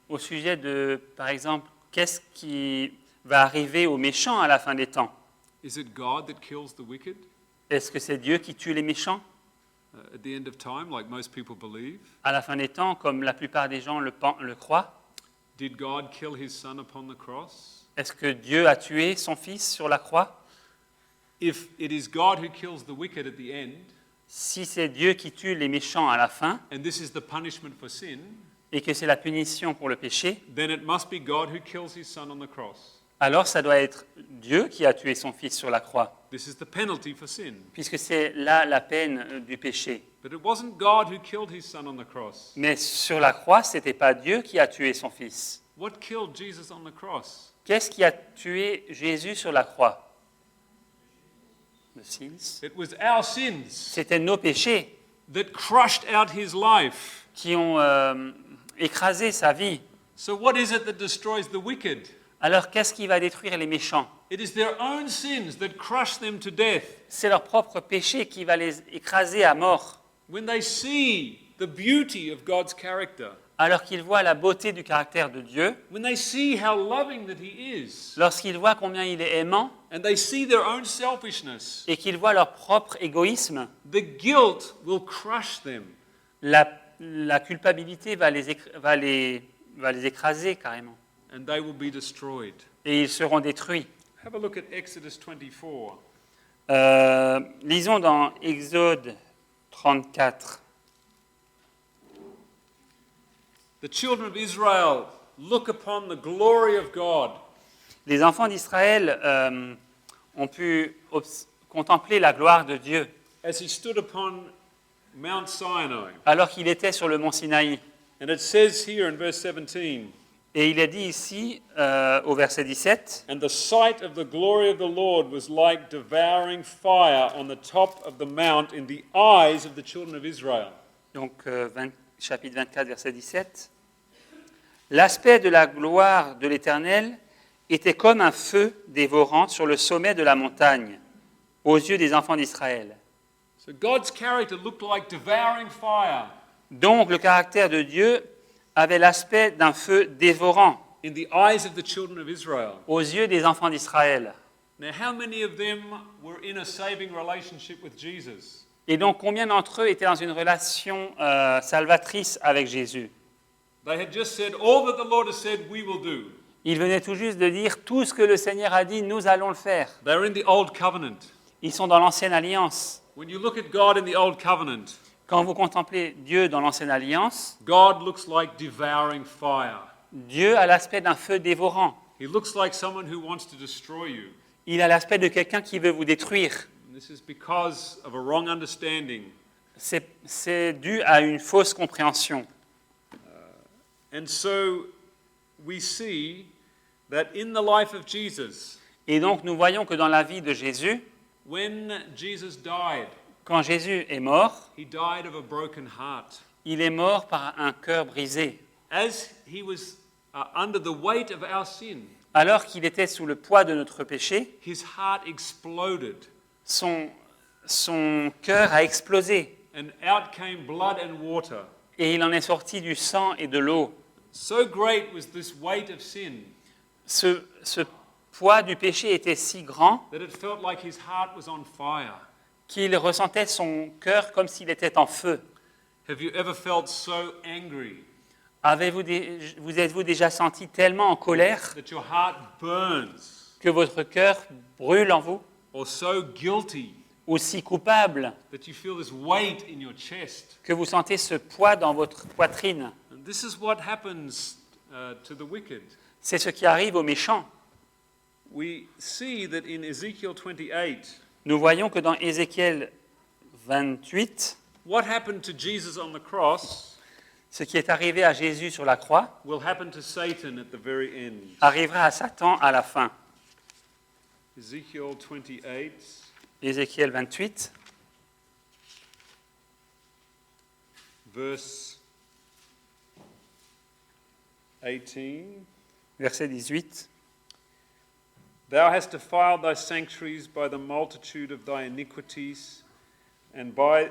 Au sujet de, par exemple, qu'est-ce qui va arriver aux méchants à la fin des temps. Is it God that kills the wicked Est-ce que c'est Dieu qui tue les méchants at the end of time, like most people believe? à la fin des temps, comme la plupart des gens le croient? Did God kill his son upon the cross? Est-ce que Dieu a tué son Fils sur la croix? If it is God who kills the wicked at the end, Si c'est Dieu qui tue les méchants à la fin, and this is the punishment for sin, et que c'est la punition pour le péché, then it must be God who kills his son on the cross. alors ça doit être Dieu qui a tué son Fils sur la croix, This is the penalty for sin. puisque c'est là la peine du péché. But it wasn't God who killed his son on the cross. Mais sur la croix, ce n'était pas Dieu qui a tué son Fils. What killed Jesus on the cross? Qu'est-ce qui a tué Jésus sur la croix? the sins. It was our sins C'était nos péchés that crushed out his life. qui ont écrasé sa vie. So what is it that destroys the wicked? Alors qu'est-ce qui va détruire les méchants? It is their own sins that crush them to death. C'est leur propre péché qui va les écraser à mort. When they see the beauty of God's character, Alors qu'ils voient la beauté du caractère de Dieu, when they see how loving that he is, lorsqu'ils voient combien il est aimant and they see their own selfishness, et qu'ils voient leur propre égoïsme, the guilt will crush them. la culpabilité va les écraser carrément. And they will be destroyed. Et ils seront détruits. Have a look at Exodus 24. Lisons dans Exode 34. The children of Israel look upon the glory of God Les enfants d'Israël ont pu contempler la gloire de Dieu as he stood upon Mount Sinai. alors qu'il était sur le mont Sinaï. And it says here in verse 17, Et il est dit ici, au verset 17, and the sight of the glory of the Lord was like devouring fire on the top of the mount in the eyes of the children of Israel. donc chapitre 24, verset 17. L'aspect de la gloire de l'Éternel était comme un feu dévorant sur le sommet de la montagne, aux yeux des enfants d'Israël. So God's character looked like devouring fire Donc le caractère de Dieu avait l'aspect d'un feu dévorant in the eyes of the children of Israel. aux yeux des enfants d'Israël. Now, how many of them were in a saving relationship with Jesus? Et donc combien d'entre eux étaient dans une relation salvatrice avec Jésus? They had just said, all that the Lord has said, we will do. Ils venaient tout juste de dire tout ce que le Seigneur a dit, nous allons le faire. They're in the old covenant. Ils sont dans l'ancienne alliance. When you look at God in the old covenant, Quand vous contemplez Dieu dans l'ancienne alliance, God looks like devouring fire. Dieu a l'aspect d'un feu dévorant. He looks like someone who wants to destroy you. Il a l'aspect de quelqu'un qui veut vous détruire. And this is because of a wrong understanding. C'est dû à une fausse compréhension. And so we see that in the life of Jesus, Et donc nous voyons que dans la vie de Jésus, when Jesus died, quand Jésus est mort, he died of a broken heart. il est mort par un cœur brisé. As he was under the weight of our sin, Alors qu'il était sous le poids de notre péché, his heart exploded, son cœur a explosé and out came blood and water. et il en est sorti du sang et de l'eau. So great was this weight of sin Ce poids du péché était si grand that it felt like his heart was on fire. qu'il ressentait son cœur comme s'il était en feu. Have you ever felt so angry Vous êtes-vous déjà senti tellement en colère that your heart burns, que votre cœur brûle en vous, or so guilty ou si coupable that you feel this weight in your chest? que vous sentez ce poids dans votre poitrine? And this is what happens to the wicked. C'est ce qui arrive aux méchants. We see that in Ezekiel 28, Nous voyons que dans Ézéchiel 28, what happened to Jesus on the cross ce qui est arrivé à Jésus sur la croix will happen to Satan at the very end. arrivera à Satan à la fin. Ezekiel 28, Ézéchiel 28, verse 18. verset 18. Thou hast defiled thy sanctuaries by the multitude of thy iniquities, and by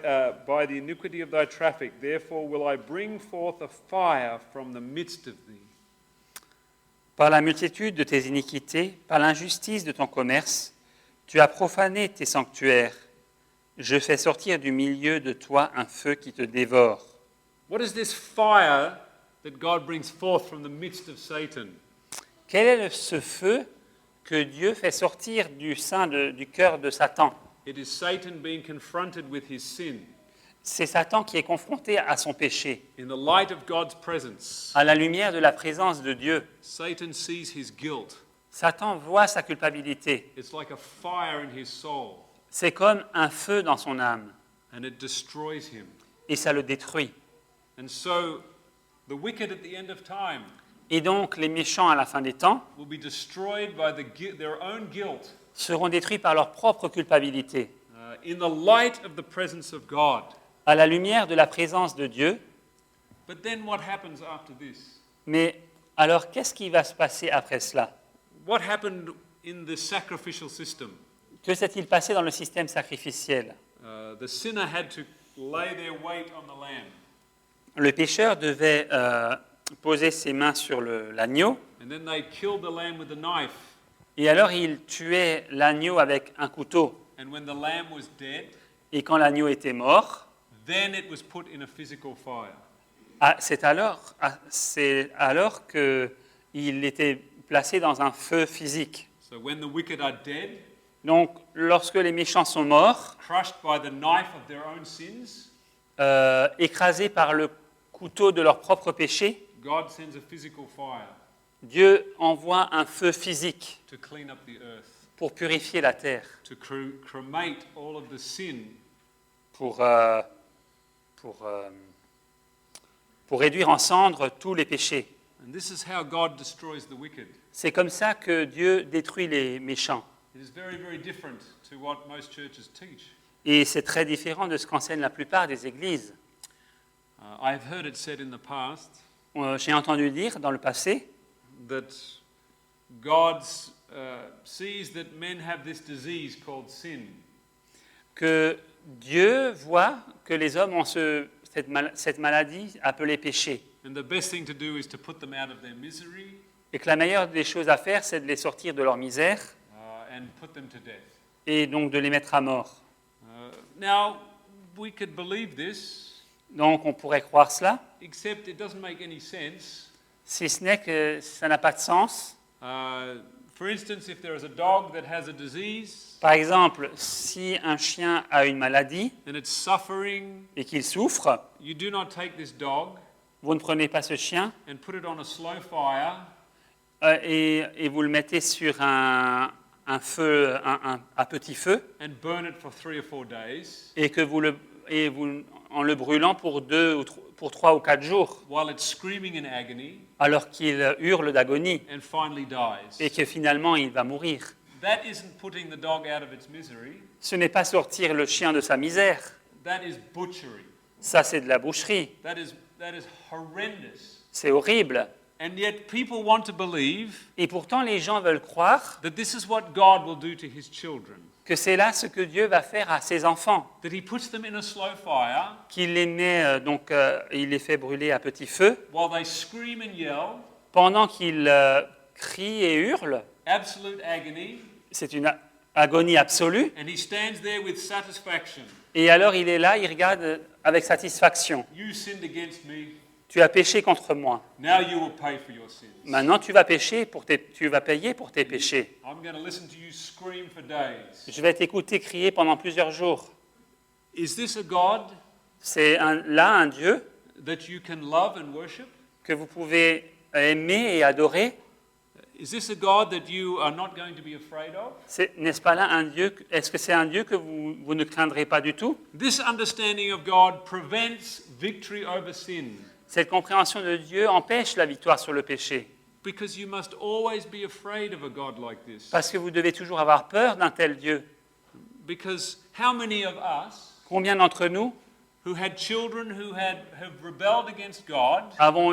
the iniquity of thy traffic. Therefore will I bring forth a fire from the midst of thee. Par la multitude de tes iniquités, par l'injustice de ton commerce, tu as profané tes sanctuaires. Je fais sortir du milieu de toi un feu qui te dévore. What is this fire that God brings forth from the midst of Satan? Quel est ce feu que Dieu fait sortir du sein du cœur de Satan? It is Satan being confronted with his sin C'est Satan qui est confronté à son péché. in the light of God's presence. À la lumière de la présence de Dieu, Satan sees his guilt. Satan voit sa culpabilité. It's like a fire in his soul, C'est comme un feu dans son âme and it destroys him. et ça le détruit. And so the wicked at the end of time Et donc les méchants à la fin des temps will be destroyed by their own guilt seront détruits par leur propre culpabilité. in the light of the presence of God. À la lumière de la présence de Dieu. But then what happens after this? Mais alors, qu'est-ce qui va se passer après cela? What happened in the sacrificial system? Que s'est-il passé dans le système sacrificiel? The sinner had to lay their weight on the lamb. Le pécheur devait poser ses mains sur l'agneau, And then they killed the lamb with a knife. et alors il tuait l'agneau avec un couteau. And when the lamb was dead, Et quand l'agneau était mort, then it was put in a physical fire. c'est alors qu'il était placé dans un feu physique. So when the wicked are dead, Donc, lorsque les méchants sont morts, crushed by the knife of their own sins, écrasés par le couteau de leur propre péché, God sends a physical fire Dieu envoie un feu physique to clean up the earth, pour purifier la terre, to cremate all of the sin, pour réduire en cendres tous les péchés. and this is how God destroys the wicked. C'est comme ça que Dieu détruit les méchants. It is very, very different to what most churches teach. Et c'est très différent de ce qu'enseignent la plupart des églises. I've heard it said in the past J'ai entendu dire dans le passé that God sees that men have this disease called sin. que Dieu voit que les hommes ont cette maladie appelée péché. And the best thing to do is to put them out of their misery Et que la meilleure des choses à faire, c'est de les sortir de leur misère and put them to death. et donc de les mettre à mort. Now, we could believe this, Donc on pourrait croire cela, except it doesn't make any sense. si ce n'est que ça n'a pas de sens. For instance, if there is a dog that has a disease Par exemple, si un chien a une maladie and it's suffering, et qu'il souffre, you do not take this dog vous ne prenez pas ce chien and put it on a slow fire et vous le mettez sur un feu, un petit feu, and burn it for 3 or 4 days et que en le brûlant pour 3 ou 4 jours, while it's screaming in agony alors qu'il hurle d'agonie and finally et dies. que finalement il va mourir. That isn't putting the dog out of its misery. Ce n'est pas sortir le chien de sa misère, That is butchery. ça c'est de la boucherie, That is horrendous. c'est horrible. And yet people want to believe Et pourtant les gens veulent croire that this is what God will do to his children. que c'est là ce que Dieu va faire à ses enfants, That he puts them in a slow fire qu'il les met, il les fait brûler à petit feu, while they scream and yell, pendant qu'ils crient et hurlent. absolute agony, C'est une agonie absolue. and he stands there with satisfaction. Et alors il est là, il regarde avec satisfaction. You sinned against me. Tu as péché contre moi. Now you will pay for your sins. Maintenant tu vas payer pour tes péchés. I'm going to listen to you scream for days. Je vais t'écouter crier pendant plusieurs jours. Is this a God C'est là un Dieu that you can love and worship? que vous pouvez aimer et adorer. Is this a God that you are not going to be afraid of? N'est-ce pas là un Dieu? Est-ce que c'est un Dieu que vous ne craindrez pas du tout? This understanding of God prevents victory over sin Cette compréhension de Dieu empêche la victoire sur le péché. because you must always be afraid of a God like this. Parce que vous devez toujours avoir peur d'un tel Dieu. Because how many of us Combien d'entre nous who had children who have rebelled against God avons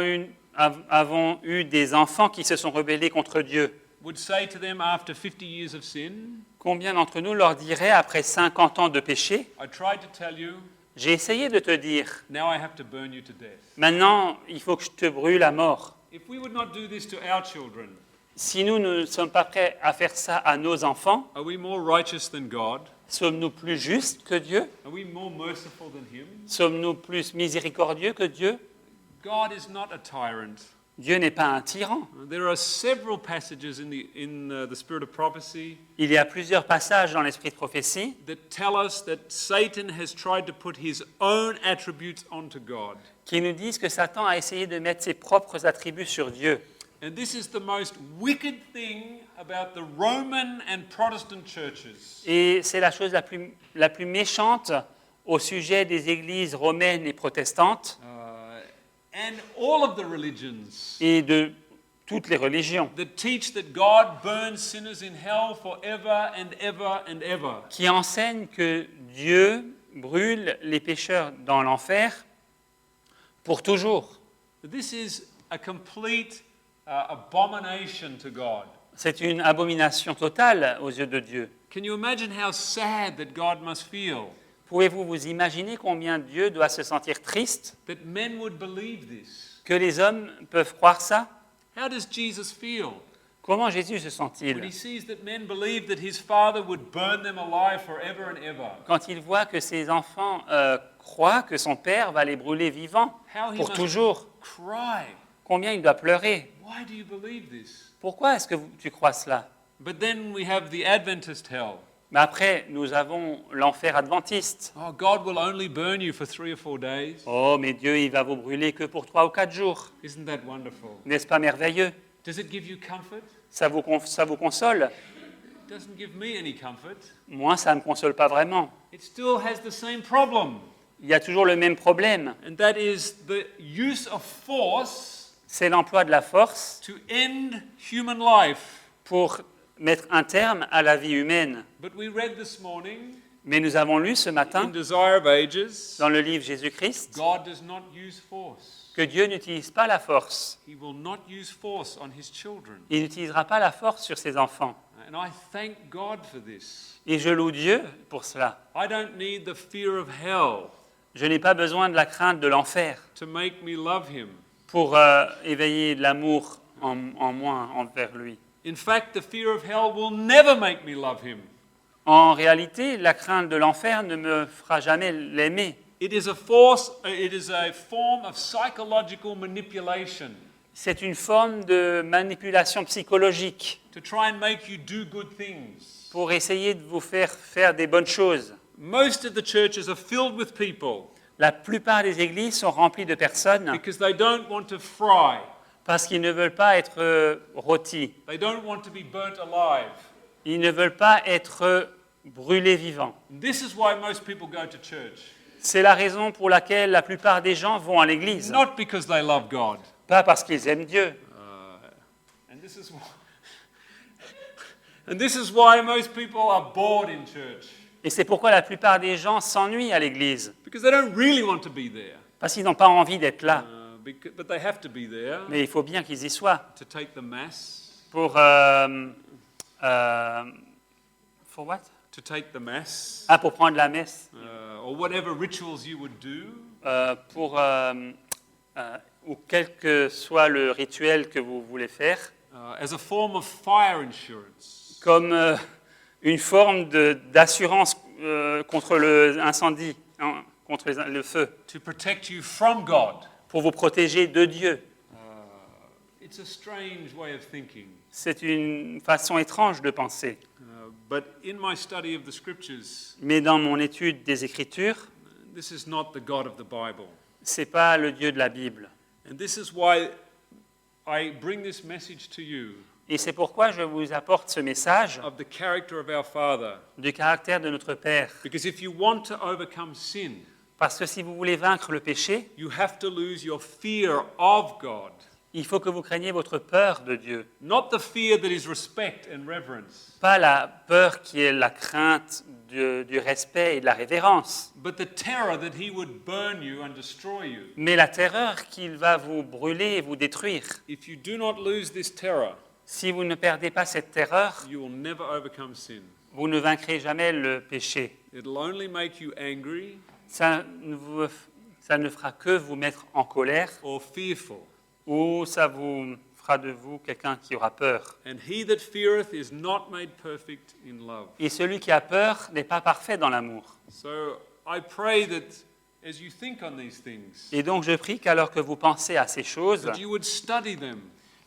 eu des enfants qui se sont rebellés contre Dieu? would say to them after 50 years of sin, Combien d'entre nous leur diraient après 50 ans de péché, I tried to tell you, j'ai essayé de te dire, now I have to burn you to death. maintenant il faut que je te brûle à mort. If we would not do this to our children, Si nous ne sommes pas prêts à faire ça à nos enfants, are we more righteous than God? sommes-nous plus justes que Dieu? Are we more merciful than Him? Sommes-nous plus miséricordieux que Dieu? God is not a tyrant. Dieu n'est pas un tyran. There are several passages in the spirit of prophecy Il y a plusieurs passages dans l'esprit de prophétie that tell us that Satan has tried to put his own attributes onto God. qui nous disent que Satan a essayé de mettre ses propres attributs sur Dieu. And this is the most wicked thing about the Roman and Protestant churches. Et c'est la chose la plus méchante au sujet des églises romaines et protestantes And all of the religions. et de toutes les religions, that teach that God burns sinners in hell forever and ever and ever. qui enseignent que Dieu brûle les pécheurs dans l'enfer pour toujours. This is a complete abomination to God. C'est une abomination totale aux yeux de Dieu. Can you imagine how sad that God must feel Pouvez-vous vous imaginer combien Dieu doit se sentir triste that men would believe this? que les hommes peuvent croire ça? How does Jesus feel Comment Jésus se when sent-il he sees that men believe that his Father would burn them alive forever and ever? quand il voit que ses enfants croient que son Père va les brûler vivants How he pour must toujours? cry. Combien il doit pleurer? Why do you believe this? Pourquoi est-ce que tu crois cela? But then we have the Adventist hell. Mais après, nous avons l'enfer adventiste. Oh, God will only burn you for 3 or 4 days. Oh, mais Dieu, il va vous brûler que pour 3 ou 4 jours. Isn't that wonderful? N'est-ce pas merveilleux? Does it give you comfort? Ça vous console? It doesn't give me any comfort. Moi, ça ne me console pas vraiment. It still has the same problem, Il y a toujours le même problème. and that is the use of force C'est l'emploi de la force to end human life. pour mettre un terme à la vie humaine. But we read this morning Mais nous avons lu ce in matin, Desire of Ages, dans le livre Jésus-Christ, God does not use force. que Dieu n'utilise pas la force. He will not use force on his children. Il n'utilisera pas la force sur ses enfants. And I thank God for this. Et je loue Dieu pour cela. I don't need the fear of hell Je n'ai pas besoin de la crainte de l'enfer to make me love him. pour éveiller de l'amour en moi envers lui. In fact, the fear of hell will never make me love him. En réalité, la crainte de l'enfer ne me fera jamais l'aimer. It is a form of psychological manipulation C'est une forme de manipulation psychologique to try and make you do good things. pour essayer de vous faire des bonnes choses. Most of the churches are filled with people La plupart des églises sont remplies de personnes because they don't want to fry. parce qu'ils ne veulent pas être rôtis. They don't want to be burnt alive. Ils ne veulent pas être brûlés vivants. This is why most people go to church. C'est la raison pour laquelle la plupart des gens vont à l'église. Not because they love God. Pas parce qu'ils aiment Dieu. And this is why most people are bored in church. Et c'est pourquoi la plupart des gens s'ennuient à l'église. Because they don't really want to be there. Parce qu'ils n'ont pas envie d'être là. But they have to be there Mais il faut bien qu'ils y soient. to take the Mass. Pour for what? To take the Mass. Pour prendre la messe. Or whatever rituals you would do. Ou quel que soit le rituel que vous voulez faire. As a form of fire insurance. Comme une forme d'assurance contre l'incendie, contre le feu. To protect you from God. Pour vous protéger de Dieu. It's a strange way of thinking. C'est une façon étrange de penser. But in my study of the Scriptures, Mais dans mon étude des Écritures, this is not the God of the Bible. c'est pas le Dieu de la Bible. And this is why I bring this message to you Et c'est pourquoi je vous apporte ce message of the character of our Father. du caractère de notre Père. Because if you want to overcome sin, Parce que si vous voulez vaincre le péché, you have to lose your fear of God. il faut que vous craigniez votre peur de Dieu. Not the fear that is respect and reverence, Pas la peur qui est la crainte du respect et de la révérence, but the terror that He would burn you and destroy you. mais la terreur qu'il va vous brûler et vous détruire. If you do not lose this terror, Si vous ne perdez pas cette terreur, you will never overcome sin. vous ne vaincrez jamais le péché. It'll only make you angry Ça ne fera que vous mettre en colère or fearful. ou ça vous fera de vous quelqu'un qui aura peur. And he that feareth is not made perfect in love. Et celui qui a peur n'est pas parfait dans l'amour. So I pray that as you think on these things, Et donc je prie qu'alors que vous pensez à ces choses, that you would study them.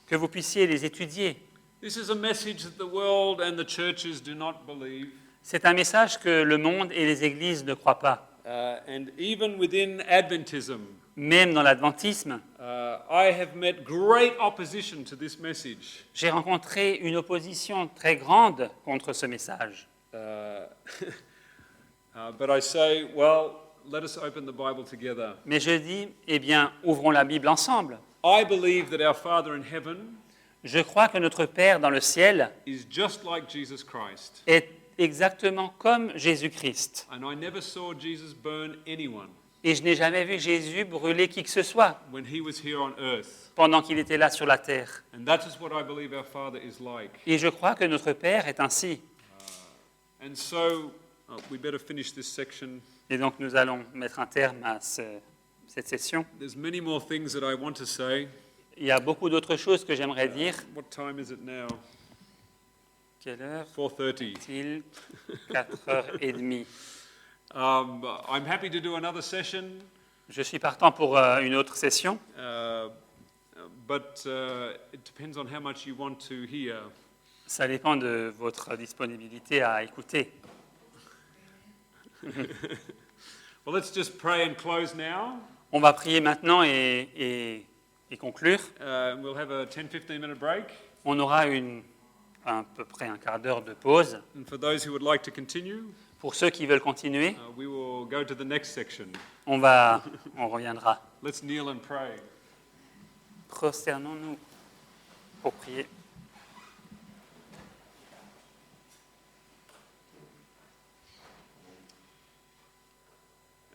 que vous puissiez les étudier. This is a message that the world and the churches do not believe. C'est un message que le monde et les églises ne croient pas. And even within Adventism, Même dans l'adventisme, I have met great opposition to this message. j'ai rencontré une opposition très grande contre ce message. But I say, well, let us open the Bible together. Mais je dis, eh bien, ouvrons la Bible ensemble. I believe that our Father in heaven Je crois que notre Père dans le ciel is just like Jesus Christ. est exactement comme Jésus-Christ. And I never saw Jesus burn anyone Et je n'ai jamais vu Jésus brûler qui que ce soit when he was here on earth. pendant qu'il était là sur la terre. And that is what I believe our Father is like. Et je crois que notre Père est ainsi. And so we better finish this section. Et donc nous allons mettre un terme à cette session. There's many more things that I want to say. Il y a beaucoup d'autres choses que j'aimerais dire. What time is it now? Quelle heure 4:30. est-il? 4h30. I'm happy to do another session, Je suis partant pour une autre session, but it depends on how much you want to hear. ça dépend de votre disponibilité à écouter. Well, let's just pray and close now. On va prier maintenant et conclure. We'll have a 10-15 minute break. On aura à peu près un quart d'heure de pause. And for those who would like to continue, Pour ceux qui veulent continuer, we will go to the next section. on reviendra. Let's kneel and pray. Prosternons-nous pour prier.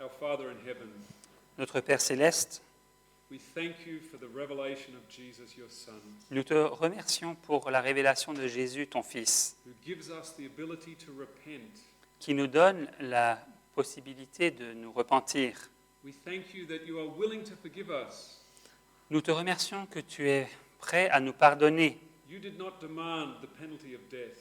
Our Father in heaven, Notre Père céleste, we thank you for the revelation of Jesus, your Son, nous te remercions pour la révélation de Jésus, ton Fils, who gives us the ability to repent. qui nous donne la possibilité de nous repentir. We thank you that you are willing to forgive us. Nous te remercions que tu es prêt à nous pardonner. You did not demand the penalty of death.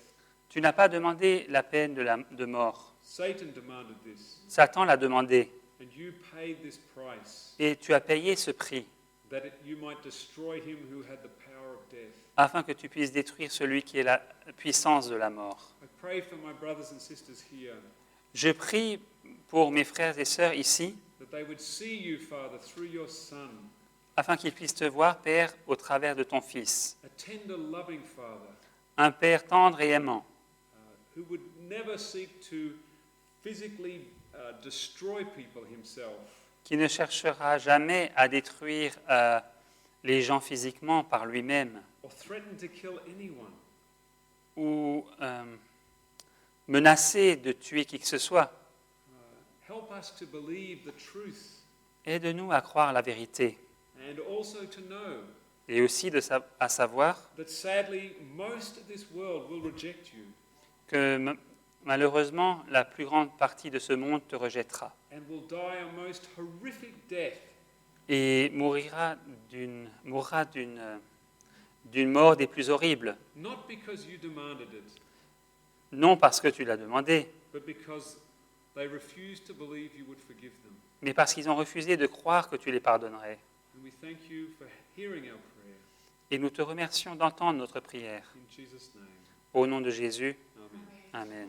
Tu n'as pas demandé la peine de mort. Satan demanded this, Satan l'a demandé. and you paid this price Et tu as payé ce prix that you might destroy him who had the power of death. afin que tu puisses détruire celui qui est la puissance de la mort. I pray for my brothers and sisters here Je prie pour mes frères et sœurs ici, that they would see you, Father, through your Son, afin qu'ils puissent te voir, Père, au travers de ton Fils, a tender, loving Father un Père tendre et aimant, who would never seek to physically destroy people himself, qui ne cherchera jamais à détruire les gens physiquement par lui-même or threaten to kill anyone. ou menacer de tuer qui que ce soit. Help us to believe the truth Aide-nous à croire la vérité and also to know et aussi à savoir that sadly most of this world will reject you que malheureusement la plus grande partie de ce monde te rejettera and will die a most horrific death et mourra d'une mort des plus horribles, not because you demanded it, non parce que tu l'as demandé, but because they refused to believe you would forgive them. mais parce qu'ils ont refusé de croire que tu les pardonnerais. And we thank you for hearing our prayer. Et nous te remercions d'entendre notre prière. In Jesus' name, Au nom de Jésus, amen. Amen.